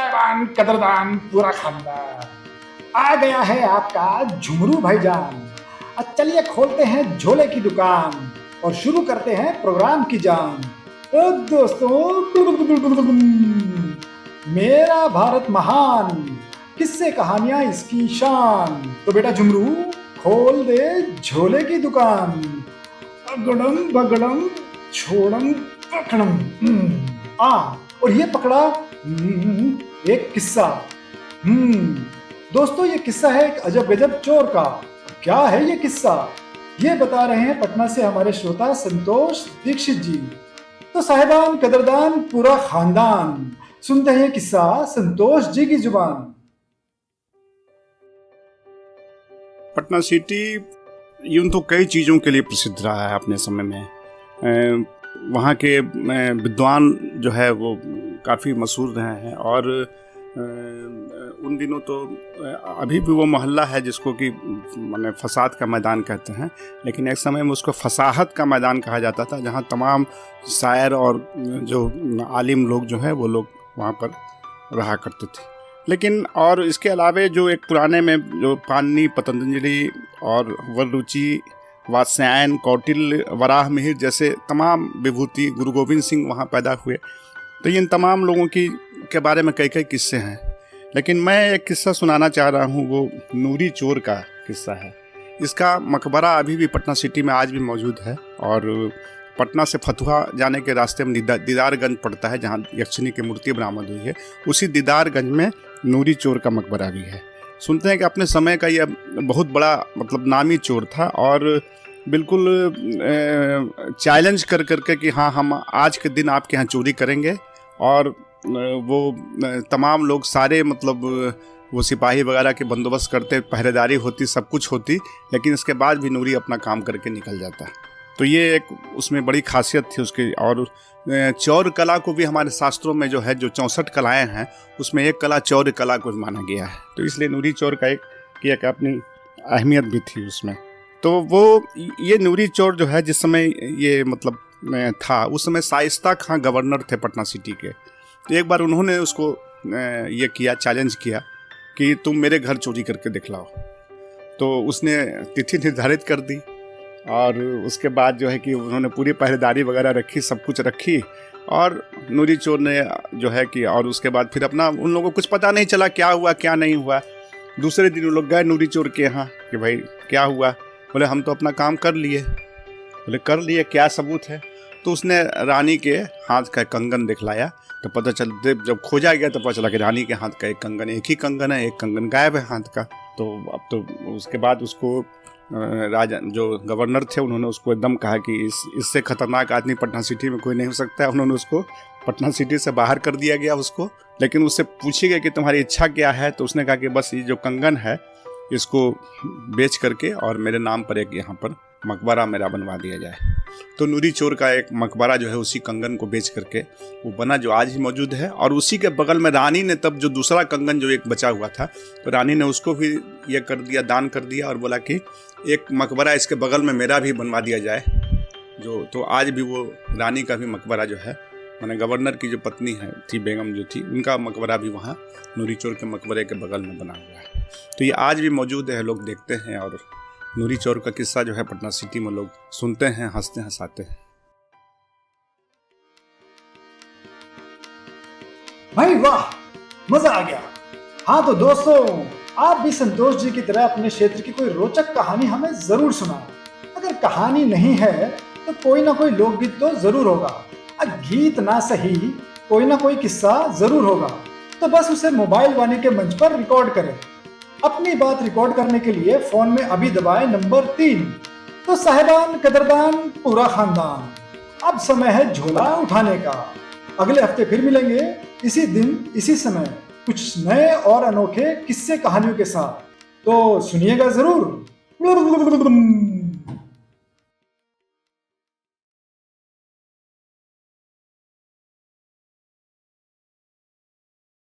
साहिबान कदरदान पूरा खानदान, आ गया है आपका झुमरू भाईजान। अब चलिए खोलते हैं झोले की दुकान और शुरू करते हैं प्रोग्राम की जान। दोस्तों, मेरा भारत महान, किससे कहानियां इसकी शान। तो बेटा झुमरू खोल दे झोले की दुकान। अगड़म बगड़म छोड़म पकड़म। और ये पकड़ा एक किस्सा। दोस्तों, ये किस्सा है एक अजब गजब चोर का। क्या है ये किस्सा, ये बता रहे हैं पटना से हमारे श्रोता संतोष दीक्षित जी। तो साहिबान कदरदान पूरा खानदान, सुनते हैं किस्सा संतोष जी की जुबान। पटना सिटी यूं तो कई चीज़ों के लिए प्रसिद्ध रहा है अपने समय में। वहाँ के विद्वान जो है वो काफ़ी मशहूर रहे हैं और उन दिनों तो अभी भी वो मोहल्ला है जिसको कि माने फसाद का मैदान कहते हैं, लेकिन एक समय में उसको फसाहत का मैदान कहा जाता था, जहाँ तमाम शायर और जो आलिम लोग जो है वो लोग वहाँ पर रहा करते थे। लेकिन और इसके अलावे जो एक पुराने में जो पाणिनि, पतंजलि और वररुचि, वात्स्यायन, कौटिल्य, वराह मिहिर जैसे तमाम विभूति, गुरु गोविंद सिंह वहाँ पैदा हुए। तो इन तमाम लोगों के बारे में कई किस्से हैं, लेकिन मैं एक किस्सा सुनाना चाह रहा हूँ, वो नूरी चोर का किस्सा है। इसका मकबरा अभी भी पटना सिटी में आज भी मौजूद है और पटना से फतुहा जाने के रास्ते में दीदारगंज पड़ता है, जहाँ यक्षिणी की मूर्ति बरामद हुई है। उसी दीदारगंज में नूरी चोर का मकबरा भी है। सुनते हैं कि अपने समय का यह बहुत बड़ा मतलब नामी चोर था और बिल्कुल चैलेंज कर करके कि हाँ हम आज के दिन आपके यहाँ चोरी करेंगे। और वो तमाम लोग सारे मतलब वो सिपाही वगैरह के बंदोबस्त करते, पहरेदारी होती, सब कुछ होती, लेकिन इसके बाद भी नूरी अपना काम करके निकल जाता। तो ये एक उसमें बड़ी खासियत थी उसकी। और चौर कला को भी हमारे शास्त्रों में जो है, जो 64 कलाएँ हैं उसमें एक कला चौर कला को माना गया है। तो इसलिए नूरी चोर का एक अपनी अहमियत भी थी उसमें। तो वो ये नूरी चोर जो है जिस समय ये मतलब था, उस समय शाइस्ता खां गवर्नर थे पटना सिटी के। तो एक बार उन्होंने उसको ये किया, चैलेंज किया कि तुम मेरे घर चोरी करके दिखलाओ। तो उसने तिथि निर्धारित कर दी और उसके बाद जो है कि उन्होंने पूरी पहरेदारी वगैरह रखी, सब कुछ रखी। और नूरी चोर ने जो है कि और उसके बाद फिर अपना, उन लोगों को कुछ पता नहीं चला क्या हुआ क्या नहीं हुआ। दूसरे दिन वो लोग गए नूरी चोर के यहाँ कि भाई क्या हुआ। बोले हम तो अपना काम कर लिए। बोले कर लिए, क्या सबूत है। तो उसने रानी के हाथ का कंगन दिखलाया। तो पता चल, जब खोजा गया तो पता चला कि रानी के हाथ का एक कंगन, एक ही कंगन है, एक कंगन गायब है हाथ का। तो अब तो उसके बाद उसको राजा जो गवर्नर थे उन्होंने उसको एकदम कहा कि इससे खतरनाक आदमी पटना सिटी में कोई नहीं हो सकता है। उन्होंने उसको पटना सिटी से बाहर कर दिया गया उसको। लेकिन उससे पूछी गई कि तुम्हारी इच्छा क्या है, तो उसने कहा कि बस ये जो कंगन है इसको बेच करके और मेरे नाम पर एक यहाँ पर मकबरा मेरा बनवा दिया जाए। तो नूरी चोर का एक मकबरा जो है उसी कंगन को बेच करके वो बना, जो आज ही मौजूद है। और उसी के बगल में रानी ने तब जो दूसरा कंगन जो एक बचा हुआ था, तो रानी ने उसको भी ये कर दिया, दान कर दिया और बोला कि एक मकबरा इसके बगल में मेरा भी बनवा दिया जाए। तो आज भी वो रानी का भी मकबरा जो है, माने गवर्नर की जो पत्नी है थी, बेगम जो थी, उनका मकबरा भी वहाँ नूरी चोर के मकबरे के बगल में बना हुआ है। तो ये आज भी मौजूद है, लोग देखते हैं। और नूरी चोर का किस्सा जो है पटना सिटी में लोग सुनते हैं, हंसते हंसाते हैं। भाई वाह, मजा आ गया। हाँ तो दोस्तों, आप भी संतोष जी की तरह अपने क्षेत्र की कोई रोचक कहानी हमें जरूर सुनाओ। अगर कहानी नहीं है तो कोई ना कोई लोकगीत तो जरूर होगा। गीत ना सही, कोई ना कोई किस्सा जरूर होगा। तो बस उसे मोबाइल वाणी के मंच पर रिकॉर्ड करें। अपनी बात रिकॉर्ड करने के लिए फोन में अभी दबाएं नंबर 3। तो साहिबान कदरदान पूरा खानदान, अब समय है झोला उठाने का। अगले हफ्ते फिर मिलेंगे इसी दिन इसी समय, कुछ नए और अनोखे किस्से कहानियों के साथ। तो सुनिएगा जरूर।